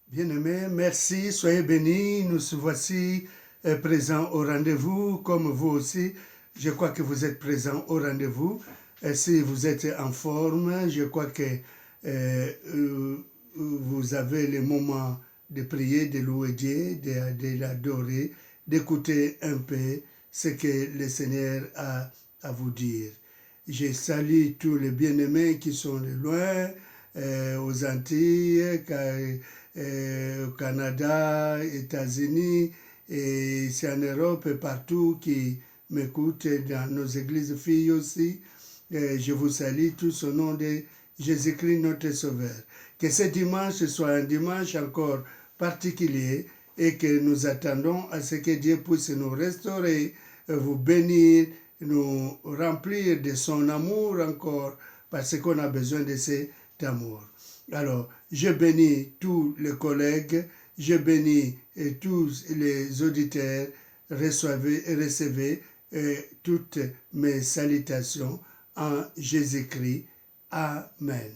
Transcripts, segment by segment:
Bien-aimés, merci, soyez bénis. Nous voici présents au rendez-vous, comme vous aussi. Je crois que vous êtes présents au rendez-vous. Si vous êtes en forme, je crois que vous avez les moments de prier, de louer Dieu, de l'adorer, d'écouter un peu ce que le Seigneur a à vous dire. Je salue tous les bien-aimés qui sont de loin, aux Antilles, au Canada, États-Unis, et ici en Europe et partout qui m'écoutent dans nos églises filles aussi. Je vous salue tous au nom de Jésus-Christ notre Sauveur. Que ce dimanche soit un dimanche encore particulier et que nous attendons à ce que Dieu puisse nous restaurer, vous bénir, nous remplir de son amour encore, parce qu'on a besoin de cet amour. Alors, je bénis tous les collègues, je bénis tous les auditeurs, recevez toutes mes salutations en Jésus-Christ. Amen.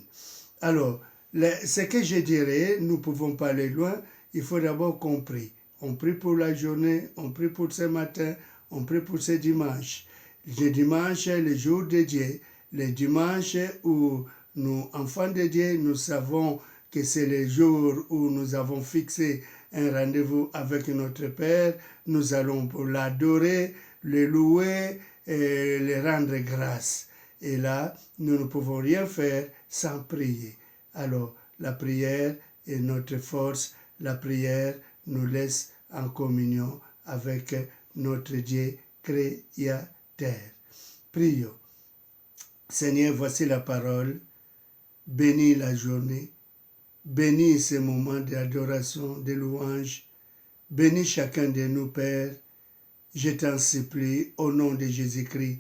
Alors, ce que je dirais, nous ne pouvons pas aller loin, il faut d'abord qu'on prie. On prie pour la journée, on prie pour ce matin, on prie pour ce dimanche. Le dimanche, le jour de Dieu, le dimanche où nous, enfants de Dieu, nous savons que c'est le jour où nous avons fixé un rendez-vous avec notre Père. Nous allons pour l'adorer, le louer et le rendre grâce. Et là, nous ne pouvons rien faire sans prier. Alors, la prière est notre force. La prière nous laisse en communion avec notre Dieu créateur. Prions. Seigneur, voici la parole. Bénis la journée. Bénis ces moments d'adoration, de louange. Bénis chacun de nous, Père. Je t'en supplie, au nom de Jésus-Christ.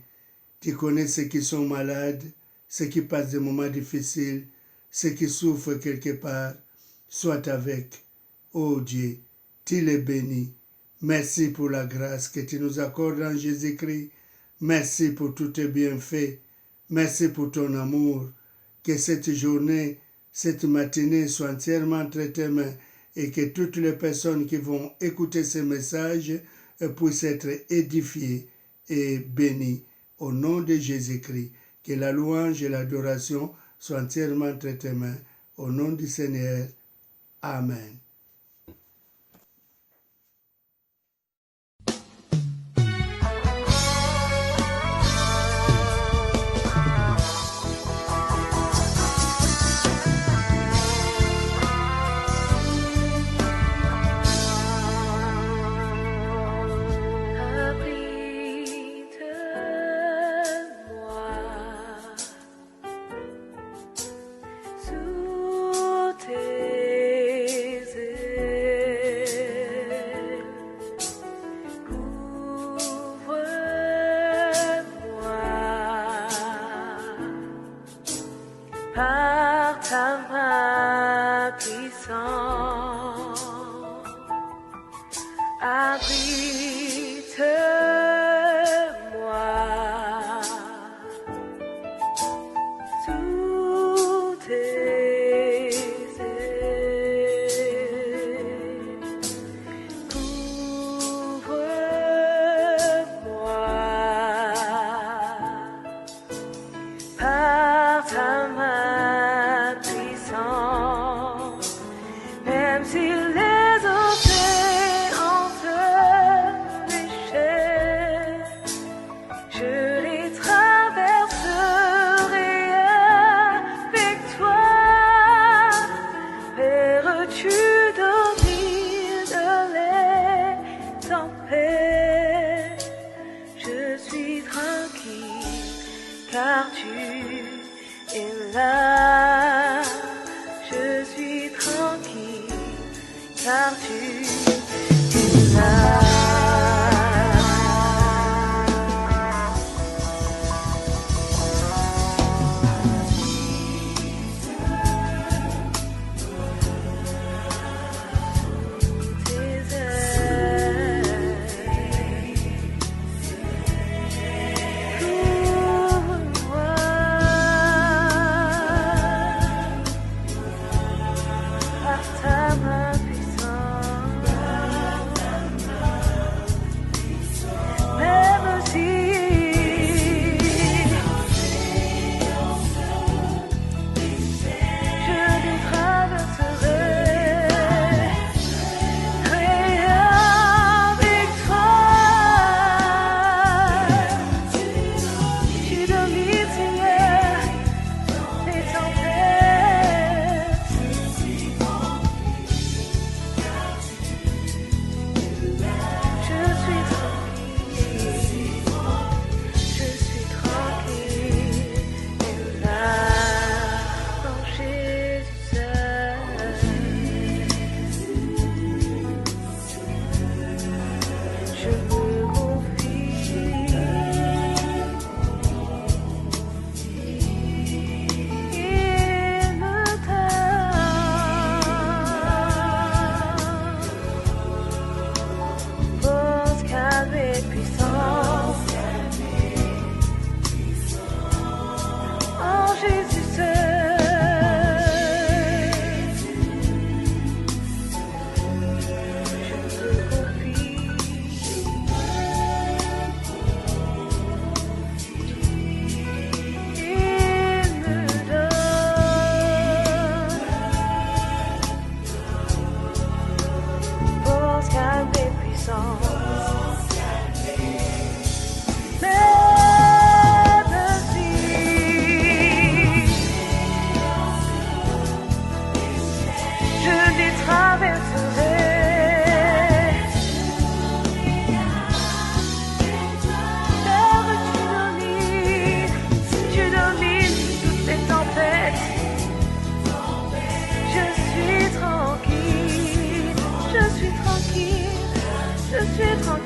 Tu connais ceux qui sont malades, ceux qui passent des moments difficiles, ceux qui souffrent quelque part. Sois avec. Ô Dieu, tu les bénis. Merci pour la grâce que tu nous accordes en Jésus-Christ. Merci pour tous tes bienfaits. Merci pour ton amour. Que cette journée, cette matinée soit entièrement entre tes mains et que toutes les personnes qui vont écouter ce message puissent être édifiées et bénies. Au nom de Jésus-Christ, que la louange et l'adoration soient entièrement entre tes mains. Au nom du Seigneur. Amen. Par ta main puissante, abrite-moi sous tes ailes, couvre-moi par ta main. Même si les océans se déchaînent, je les traverserai avec toi. Père, tu domines les tempêtes. Je suis tranquille car tu es là. Je suis tranquille car tu es là. Tes ailes,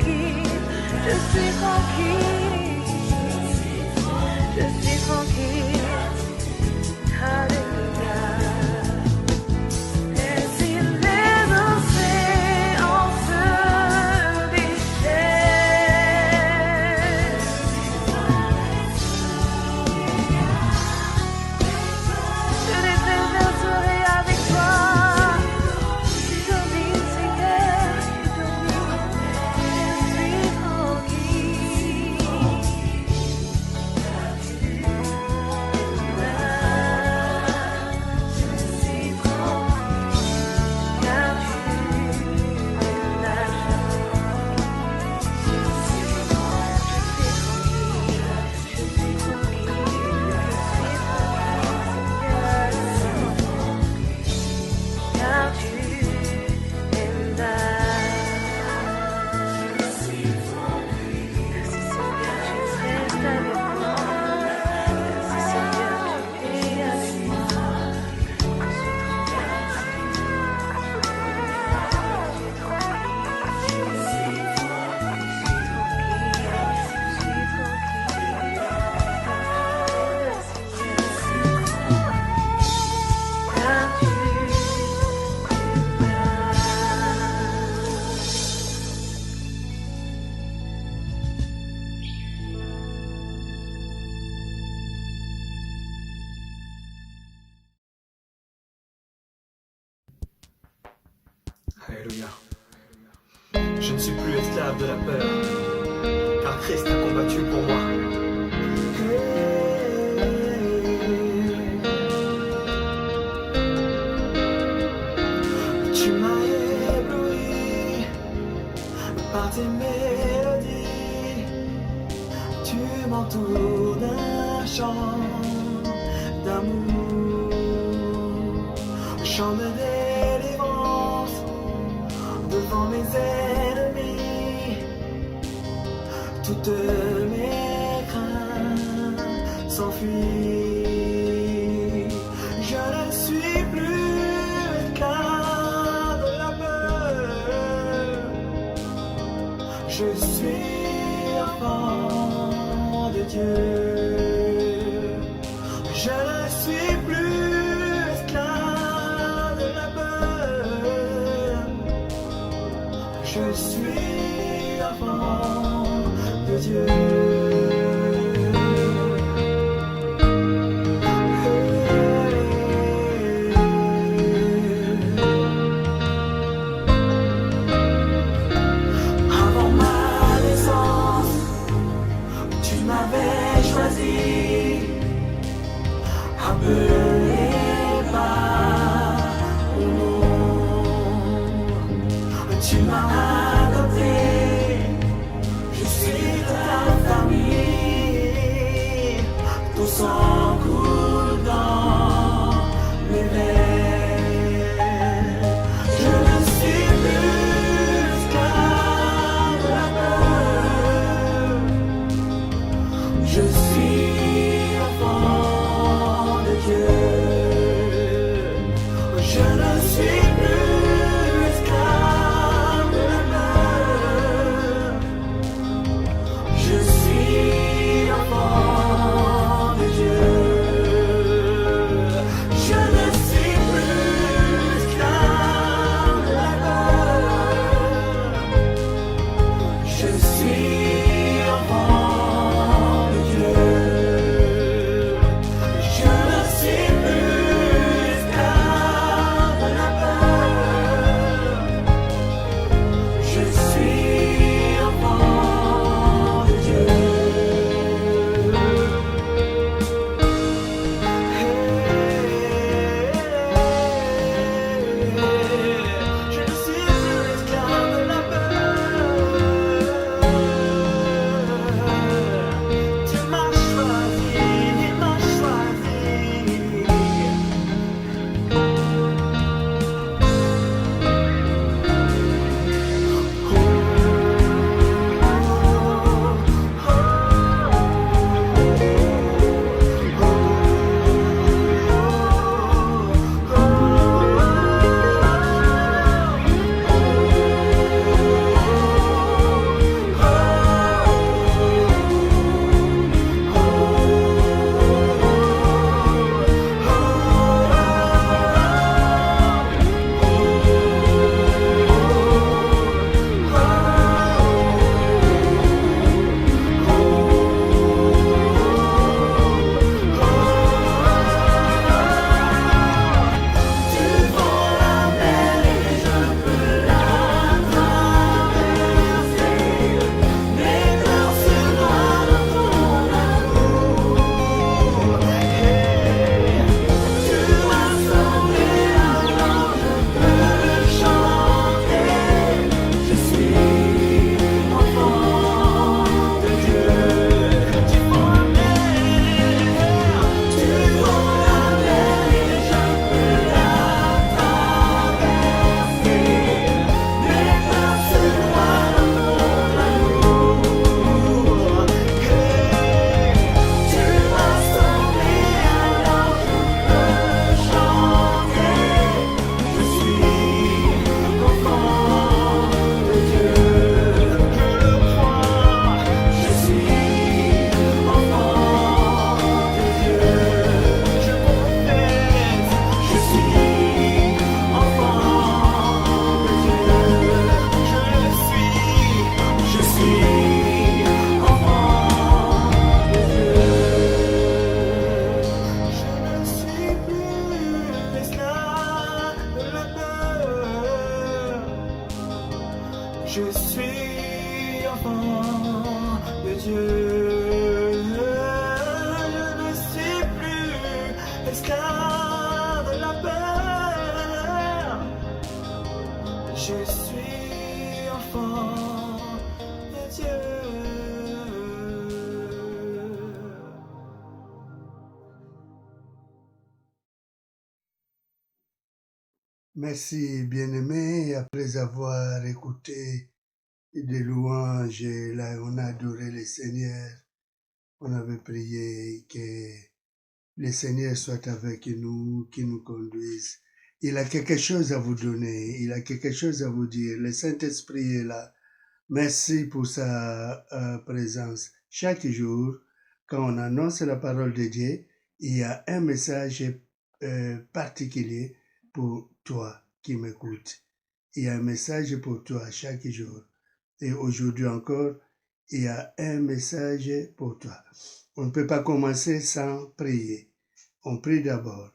tranquille, je suis tranquille, je suis tranquille. Alléluia. Et si les océans se déchaînent, je les traverserai avec toi. Tu domines, Seigneur, tu domines, je suis tranquille. Alléluia. Je ne suis plus esclave de la peur, car Christ a combattu pour moi. Tu m'as ébloui par tes mélodies, tu m'entoures d'un chant d'amour, chant de délivrance devant mes ennemis. Toutes mes craintes s'enfuient. Je ne suis plus esclave de la peur. Je suis enfant de Dieu. Je ne suis plus esclave de la peur. Je suis enfant de Dieu. Avant ma naissance, tu m'avais choisi, appelé par mon nom. Tu m'as adopté, je suis de ta famille. Ton sang coule dans mes veines. Je ne suis plus esclave de la peur. Je suis enfant de Dieu. Je ne suis plus esclave de la peur. Je suis enfant de Dieu. Je ne suis plus esclave de la peur. Je suis enfant de Dieu. Je ne suis plus esclave de la peur. Je suis enfant de Dieu. Je ne suis plus esclave de la peur. Merci, bien-aimé. Après avoir écouté des louanges, et là, on a adoré le Seigneur. On avait prié que le Seigneur soit avec nous, qu'il nous conduise. Il a quelque chose à vous donner, il a quelque chose à vous dire. Le Saint-Esprit est là. Merci pour sa présence. Chaque jour, quand on annonce la parole de Dieu, il y a un message particulier pour toi qui m'écoutes. Il y a un message pour toi chaque jour. Et aujourd'hui encore, il y a un message pour toi. On ne peut pas commencer sans prier. On prie d'abord.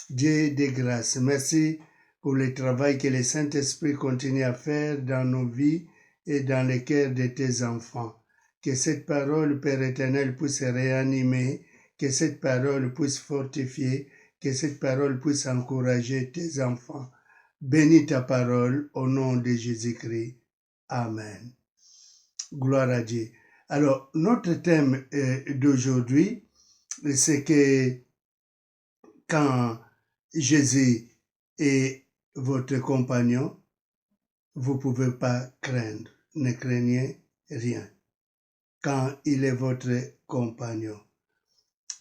Dieu des grâces, merci pour le travail que le Saint-Esprit continue à faire dans nos vies et dans les cœurs de tes enfants. Que cette parole, Père éternel, puisse réanimer, que cette parole puisse fortifier, que cette parole puisse encourager tes enfants. Bénis ta parole au nom de Jésus-Christ. Amen. Gloire à Dieu. Alors, notre thème d'aujourd'hui, c'est que quand Jésus est votre compagnon, vous ne pouvez pas craindre. Ne craignez rien. Quand il est votre compagnon.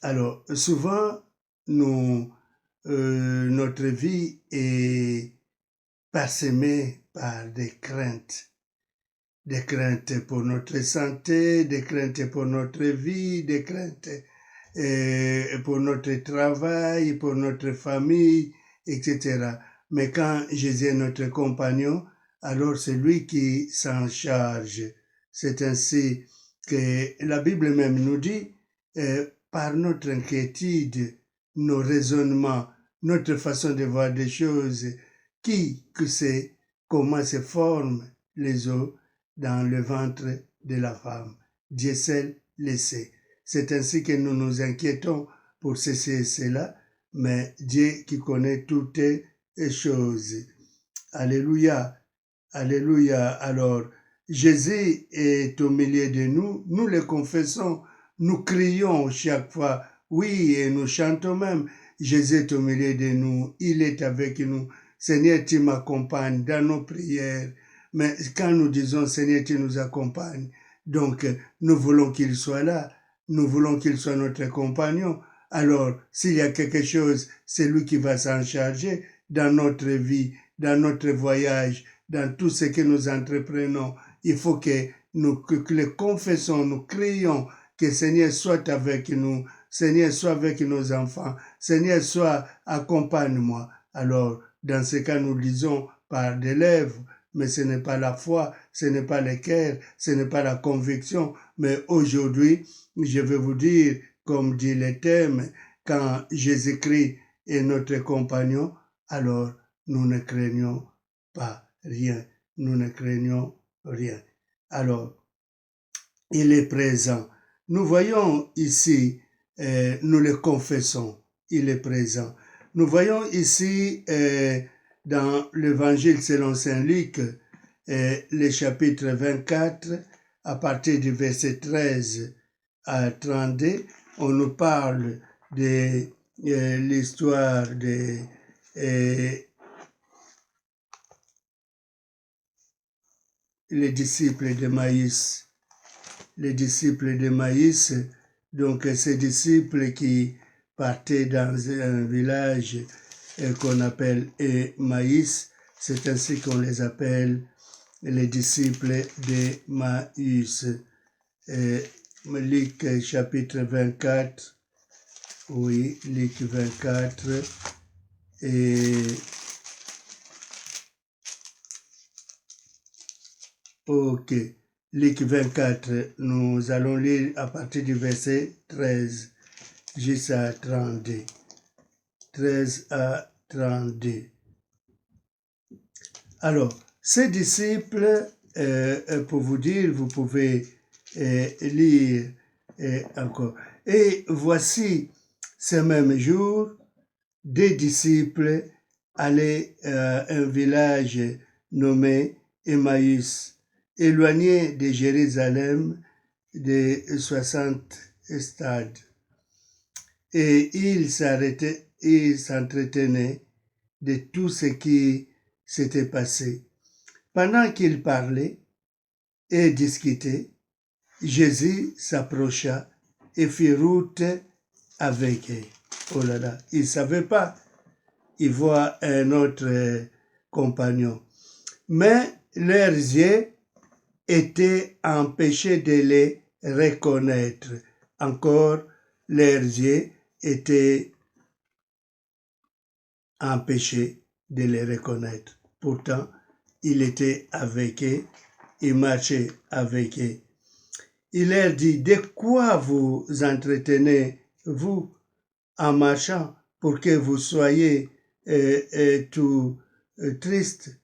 Alors, souvent, notre vie est parsemée par des craintes. Des craintes pour notre santé, des craintes pour notre vie, des craintes pour notre travail, pour notre famille, etc. Mais quand Jésus est notre compagnon, alors c'est lui qui s'en charge. C'est ainsi que la Bible même nous dit, par notre inquiétude, nos raisonnements, notre façon de voir des choses, qui que c'est, comment se forment les os dans le ventre de la femme. Dieu seul le sait. C'est ainsi que nous nous inquiétons pour ceci et cela, mais Dieu qui connaît toutes les choses. Alléluia, alléluia. Alors, Jésus est au milieu de nous, nous le confessons, nous crions chaque fois, oui, et nous chantons même, Jésus est au milieu de nous, il est avec nous. Seigneur, tu m'accompagnes dans nos prières. Mais quand nous disons, Seigneur, tu nous accompagnes, donc nous voulons qu'il soit là, nous voulons qu'il soit notre compagnon. Alors, s'il y a quelque chose, c'est lui qui va s'en charger dans notre vie, dans notre voyage, dans tout ce que nous entreprenons. Il faut que nous le confessons, nous crions que Seigneur soit avec nous, Seigneur soit avec nos enfants, Seigneur soit accompagne-moi. Alors, dans ce cas, nous disons par des lèvres, mais ce n'est pas la foi, ce n'est pas le cœur, ce n'est pas la conviction. Mais aujourd'hui, je vais vous dire, comme dit le thème, quand Jésus-Christ est notre compagnon, alors nous ne craignons pas rien. Nous ne craignons rien. Alors, il est présent. Nous voyons ici, nous le confessons, il est présent. Nous voyons ici, dans l'évangile selon Saint Luc, le chapitre 24, à partir du verset 13 à 32, on nous parle de l'histoire de les disciples de Maïs. Les disciples de Maïs, donc ces disciples qui partaient dans un village qu'on appelle Maïs, c'est ainsi qu'on les appelle les disciples de Maïs. Luc chapitre 24, oui, Luc 24, et ok, Luc 24, nous allons lire à partir du verset 13 jusqu'à 32. 13 à 32. Alors, ces disciples, pour vous dire, vous pouvez lire encore. Et voici, ce même jour, des disciples allaient à un village nommé Emmaüs, éloigné de Jérusalem de 60 stades. Et ils s'entretenaient de tout ce qui s'était passé. Pendant qu'il parlait et discutait, Jésus s'approcha et fit route avec eux. Oh là là, il ne savait pas. Il voit un autre compagnon. Mais leurs yeux étaient empêchés de les reconnaître. Encore, leurs yeux étaient empêchés de les reconnaître. Pourtant, il était avec eux, il marchait avec eux. Il leur dit, de quoi vous entretenez, vous, en marchant, pour que vous soyez tout triste?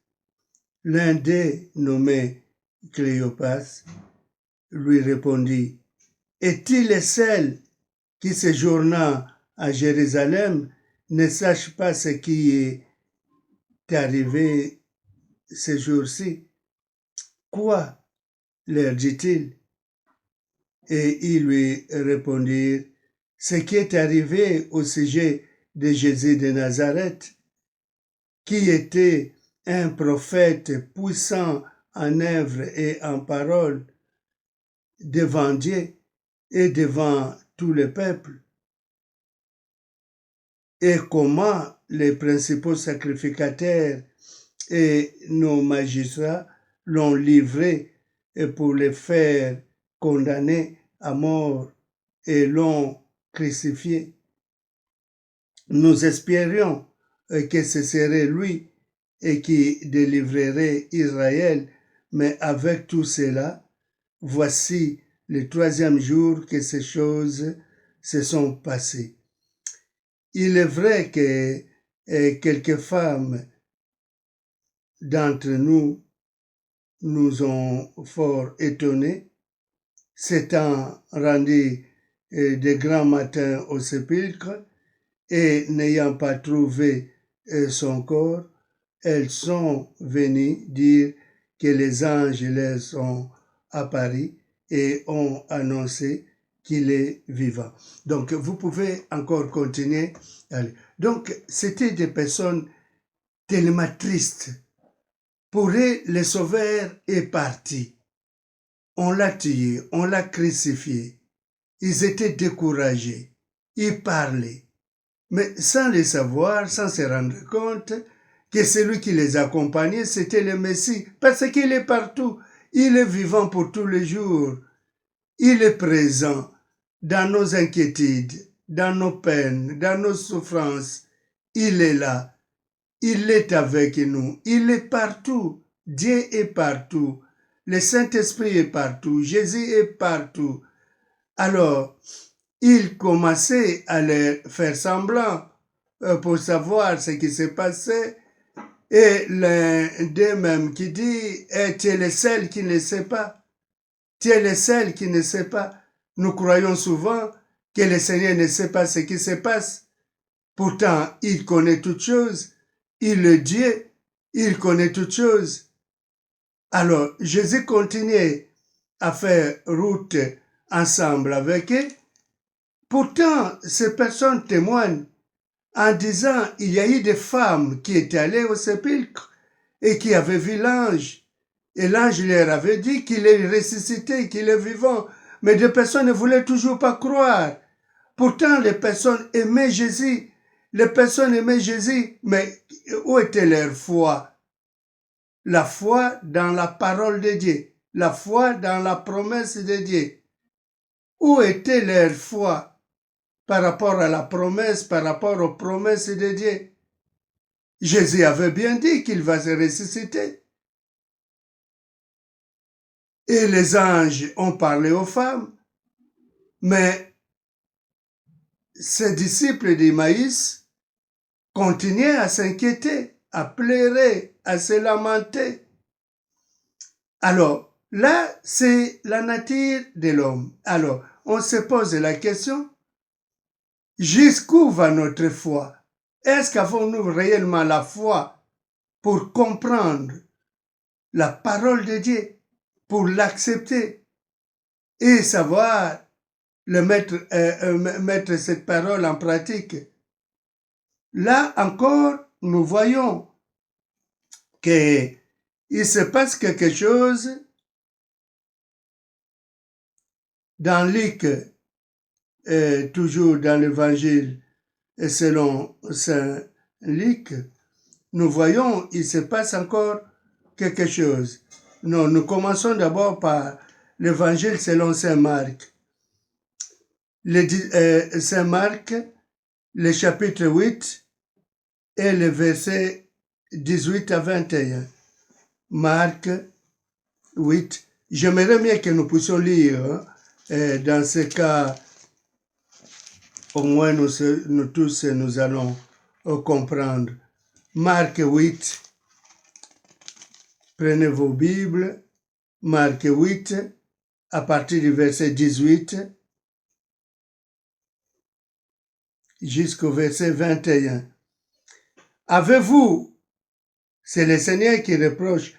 L'un d'eux, nommé Cléopas, lui répondit, est-il le seul qui, séjournant à Jérusalem, ne sache pas ce qui est arrivé ces jours-ci? Quoi? Leur dit-il. Et ils lui répondirent, ce qui est arrivé au sujet de Jésus de Nazareth, qui était un prophète puissant en œuvre et en parole devant Dieu et devant tout le peuple. Et comment les principaux sacrificateurs et nos magistrats l'ont livré pour le faire condamner à mort et l'ont crucifié. Nous espérions que ce serait lui et qui délivrerait Israël, mais avec tout cela, voici le 3e jour que ces choses se sont passées. Il est vrai que quelques femmes d'entre nous nous ont fort étonnés, s'étant rendues de grand matin au sépulcre et n'ayant pas trouvé son corps, elles sont venues dire que les anges leur sont apparus et ont annoncé qu'il est vivant. Donc, vous pouvez encore continuer. Allez. Donc, c'était des personnes tellement tristes. Pour eux, le Sauveur est parti. On l'a tué, on l'a crucifié. Ils étaient découragés. Ils parlaient. Mais sans le savoir, sans se rendre compte que celui qui les accompagnait, c'était le Messie. Parce qu'il est partout. Il est vivant pour tous les jours. Il est présent dans nos inquiétudes, dans nos peines, dans nos souffrances. Il est là. Il est avec nous. Il est partout. Dieu est partout. Le Saint-Esprit est partout. Jésus est partout. Alors, il commençait à leur faire semblant pour savoir ce qui s'est passé. Et l'un d'eux même qui dit, tu es le seul qui ne sait pas. Tu es le seul qui ne sait pas. Nous croyons souvent que le Seigneur ne sait pas ce qui se passe. Pourtant, il connaît toutes choses. Il est Dieu. Il connaît toutes choses. Alors, Jésus continuait à faire route ensemble avec eux. Pourtant, ces personnes témoignent en disant, il y a eu des femmes qui étaient allées au sépulcre et qui avaient vu l'ange. Et l'ange leur avait dit qu'il est ressuscité, qu'il est vivant. Mais des personnes ne voulaient toujours pas croire. Pourtant, les personnes aimaient Jésus. Les personnes aimaient Jésus. Mais où était leur foi? La foi dans la parole de Dieu. La foi dans la promesse de Dieu. Où était leur foi par rapport à la promesse, par rapport aux promesses de Dieu? Jésus avait bien dit qu'il va se ressusciter. Et les anges ont parlé aux femmes. Mais ces disciples d'Emmaüs continuaient à s'inquiéter, à pleurer, à se lamenter. Alors, là, c'est la nature de l'homme. Alors, on se pose la question, jusqu'où va notre foi? Est-ce qu'avons-nous réellement la foi pour comprendre la parole de Dieu, pour l'accepter et savoir mettre cette parole en pratique? Là encore, nous voyons qu'il se passe quelque chose dans Luc, toujours dans l'évangile selon Saint Luc, nous voyons il se passe encore quelque chose. Non, nous commençons d'abord par l'évangile selon Saint Marc. Saint Marc, le chapitre 8 et le verset 18 à 21. Marc 8. J'aimerais bien que nous puissions lire. Dans ce cas, au moins nous tous, nous allons comprendre. Marc 8. Prenez vos Bibles. Marc 8, à partir du verset 18 jusqu'au verset 21. Avez-vous, c'est le Seigneur qui reproche,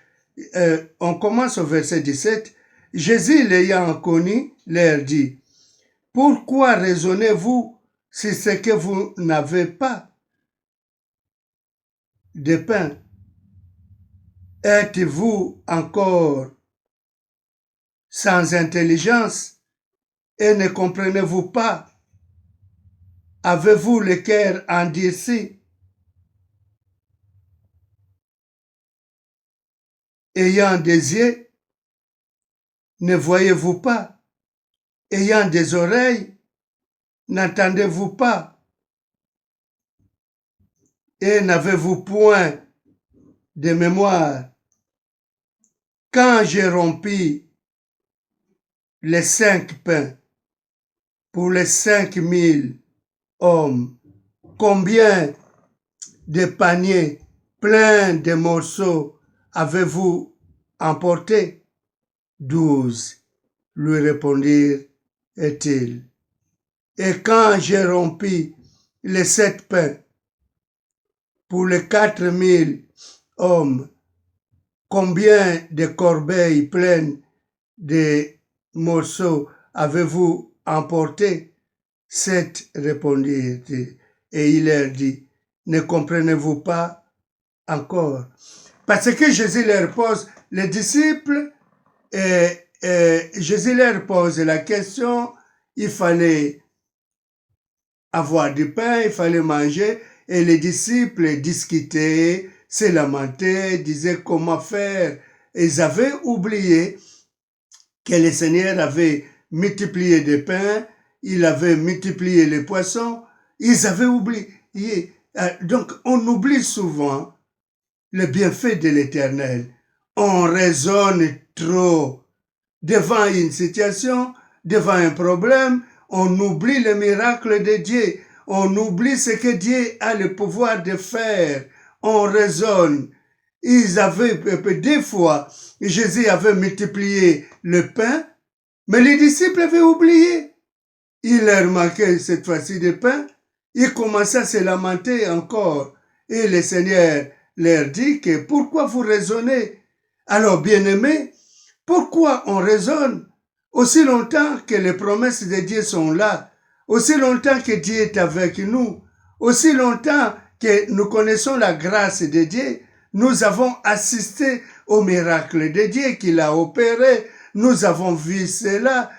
on commence au verset 17, Jésus l'ayant connu, leur dit, « Pourquoi raisonnez-vous sur ce que vous n'avez pas de pain? Êtes-vous encore sans intelligence et ne comprenez-vous pas? Avez-vous le cœur endurci? Ayant des yeux, ne voyez-vous pas? Ayant des oreilles, n'entendez-vous pas? Et n'avez-vous point de mémoire? Quand j'ai rompu les 5 pains pour les 5000 hommes, combien de paniers pleins de morceaux avez-vous emporté? 12, lui répondirent-ils. Et quand j'ai rompu les 7 pains pour les 4000 hommes, combien de corbeilles pleines de morceaux avez-vous emporté? 7, répondirent-ils. Et il leur dit, ne comprenez-vous pas encore? Parce que Jésus leur pose, les disciples, Jésus leur pose la question, il fallait avoir du pain, il fallait manger, et les disciples discutaient, se lamentaient, disaient comment faire. Ils avaient oublié que le Seigneur avait multiplié des pains, il avait multiplié les poissons, ils avaient oublié. Donc, on oublie souvent le bienfait de l'Éternel. On raisonne trop devant une situation, devant un problème, on oublie le miracle de Dieu, on oublie ce que Dieu a le pouvoir de faire, on raisonne. Ils avaient, des fois, Jésus avait multiplié le pain, mais les disciples avaient oublié. Il leur manquait cette fois-ci de pain, ils commençaient à se lamenter encore, et le Seigneur leur dit que pourquoi vous raisonnez? Alors, bien-aimés, pourquoi on raisonne? Aussi longtemps que les promesses de Dieu sont là, aussi longtemps que Dieu est avec nous, aussi longtemps que nous connaissons la grâce de Dieu, nous avons assisté au miracle de Dieu qu'il a opéré, nous avons vu cela,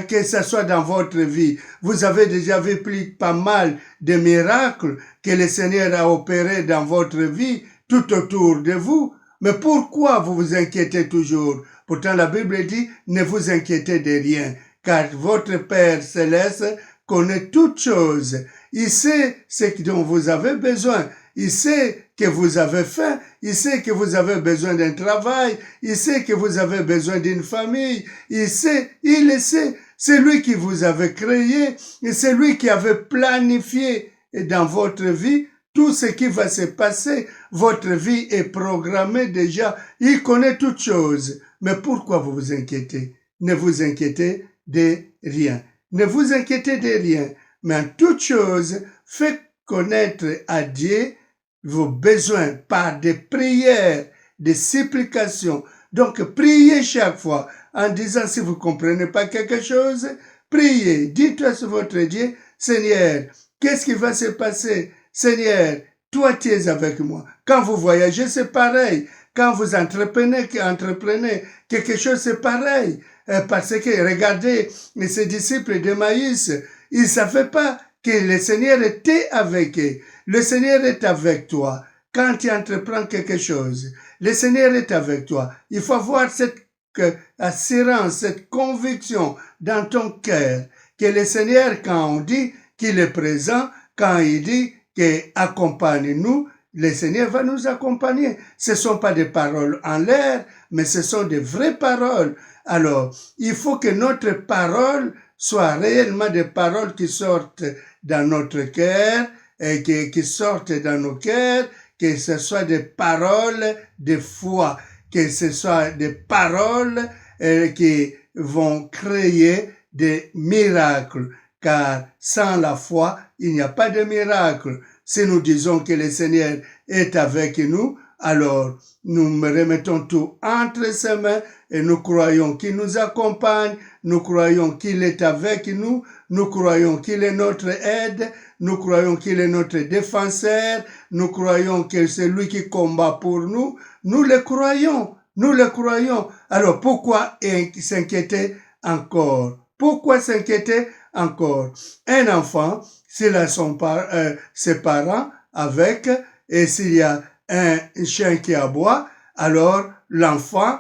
que ce soit dans votre vie. Vous avez déjà vu pas mal de miracles que le Seigneur a opérés dans votre vie, tout autour de vous. Mais pourquoi vous vous inquiétez toujours? Pourtant, la Bible dit, ne vous inquiétez de rien, car votre Père céleste connaît toutes choses. Il sait ce dont vous avez besoin. Il sait que vous avez faim. Il sait que vous avez besoin d'un travail. Il sait que vous avez besoin d'une famille. Il le sait. C'est lui qui vous avait créé et c'est lui qui avait planifié dans votre vie tout ce qui va se passer. Votre vie est programmée déjà. Il connaît toutes choses. Mais pourquoi vous vous inquiétez? Ne vous inquiétez de rien. Ne vous inquiétez de rien. Mais en toute chose, faites connaître à Dieu vos besoins par des prières, des supplications. Donc, priez chaque fois en disant si vous comprenez pas quelque chose, priez. Dites à votre Dieu, Seigneur, qu'est-ce qui va se passer? Seigneur, Toi, tu es avec moi. Quand vous voyagez, c'est pareil. Quand vous entreprenez quelque chose, c'est pareil. Parce que, regardez, ces disciples de Maïs, ils ne savaient pas que le Seigneur était avec eux. Le Seigneur est avec toi. Quand tu entreprends quelque chose, le Seigneur est avec toi. Il faut avoir cette assurance, cette conviction dans ton cœur que le Seigneur, quand on dit qu'il est présent, quand il dit que accompagne-nous, le Seigneur va nous accompagner. Ce ne sont pas des paroles en l'air, mais ce sont des vraies paroles. Alors, il faut que notre parole soit réellement des paroles qui sortent dans notre cœur, et qui sortent dans nos cœurs, que ce soit des paroles de foi, que ce soit des paroles qui vont créer des miracles. Car sans la foi, il n'y a pas de miracle. Si nous disons que le Seigneur est avec nous, alors nous remettons tout entre ses mains et nous croyons qu'il nous accompagne, nous croyons qu'il est avec nous, nous croyons qu'il est notre aide, nous croyons qu'il est notre défenseur, nous croyons que c'est lui qui combat pour nous, nous le croyons, nous le croyons. Alors pourquoi s'inquiéter encore? Pourquoi s'inquiéter encore? Un enfant, s'il a ses parents avec, et s'il y a un chien qui aboie, alors l'enfant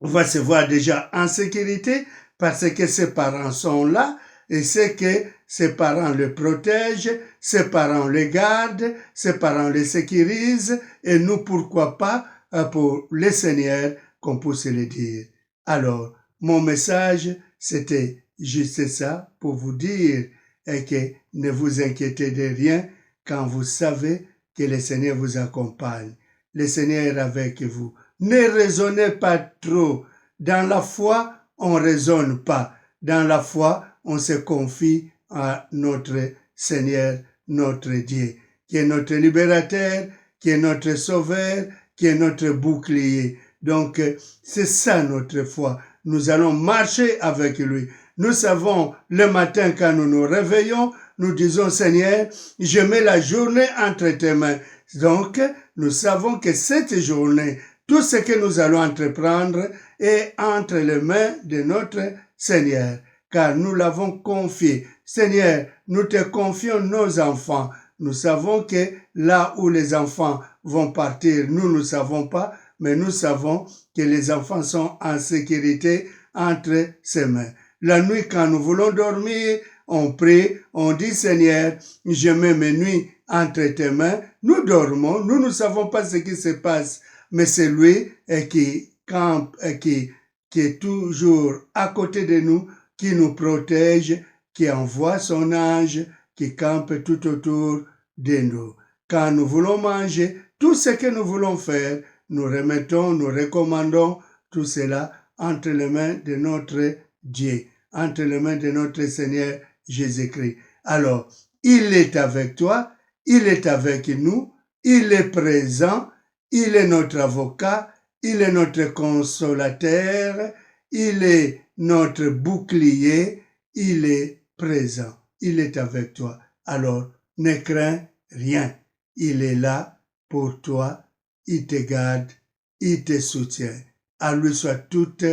va se voir déjà en sécurité parce que ses parents sont là et c'est que ses parents le protègent, ses parents le gardent, ses parents le sécurisent et nous, pourquoi pas, pour le Seigneur, qu'on puisse le dire. Alors, mon message, c'était juste ça pour vous dire et que ne vous inquiétez de rien quand vous savez que le Seigneur vous accompagne. Le Seigneur est avec vous. Ne raisonnez pas trop. Dans la foi, on ne raisonne pas. Dans la foi, on se confie à notre Seigneur, notre Dieu, qui est notre libérateur, qui est notre sauveur, qui est notre bouclier. Donc, c'est ça notre foi. Nous allons marcher avec lui. Nous savons, le matin quand nous nous réveillons, nous disons, Seigneur, je mets la journée entre tes mains. Donc, nous savons que cette journée, tout ce que nous allons entreprendre est entre les mains de notre Seigneur, car nous l'avons confié. Seigneur, nous te confions nos enfants. Nous savons que là où les enfants vont partir, nous ne savons pas, mais nous savons que les enfants sont en sécurité entre ses mains. La nuit, quand nous voulons dormir, on prie, on dit, Seigneur, je mets mes nuits entre tes mains. Nous dormons, nous ne savons pas ce qui se passe, mais c'est lui qui campe, qui est toujours à côté de nous, qui nous protège, qui envoie son ange, qui campe tout autour de nous. Quand nous voulons manger, tout ce que nous voulons faire, nous remettons, nous recommandons tout cela entre les mains de notre Dieu, entre les mains de notre Seigneur Jésus-Christ. Alors, il est avec toi, il est avec nous, il est présent, il est notre avocat, il est notre consolateur, il est notre bouclier, il est présent, il est avec toi. Alors, ne crains rien, il est là pour toi, il te garde, il te soutient. À lui soit toute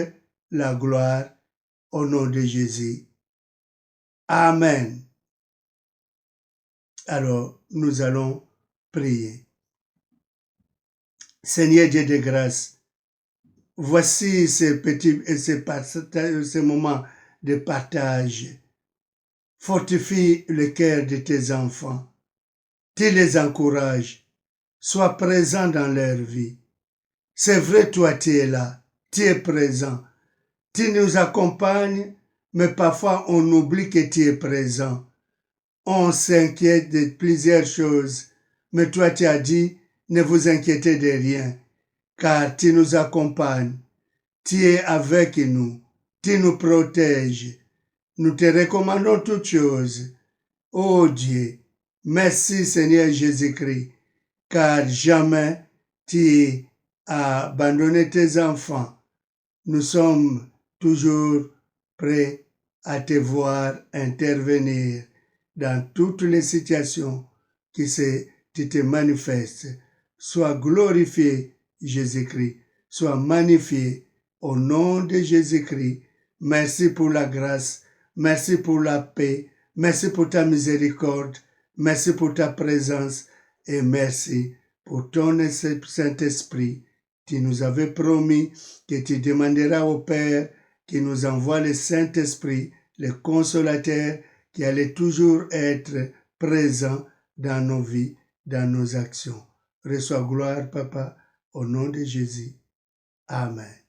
la gloire au nom de Jésus. Amen. Alors, nous allons prier. Seigneur Dieu de grâce, voici ces moments de partage. Fortifie le cœur de tes enfants. Tu les encourages. Sois présent dans leur vie. C'est vrai, toi, tu es là. Tu es présent. Tu nous accompagnes, mais parfois on oublie que tu es présent. On s'inquiète de plusieurs choses, mais toi, tu as dit, ne vous inquiétez de rien, car tu nous accompagnes. Tu es avec nous. Tu nous protèges. Nous te recommandons toutes choses. Ô Dieu, merci Seigneur Jésus-Christ, car jamais tu as abandonné tes enfants. Nous sommes toujours prêts à te voir intervenir dans toutes les situations. tu te manifestes. Sois glorifié, Jésus-Christ. Sois magnifié au nom de Jésus-Christ. Merci pour la grâce. Merci pour la paix. Merci pour ta miséricorde. Merci pour ta présence. Et merci pour ton Saint-Esprit. Tu nous avais promis que tu demanderas au Père qui nous envoie le Saint-Esprit, le consolateur, qui allait toujours être présent dans nos vies, dans nos actions. Reçois gloire, Papa, au nom de Jésus. Amen.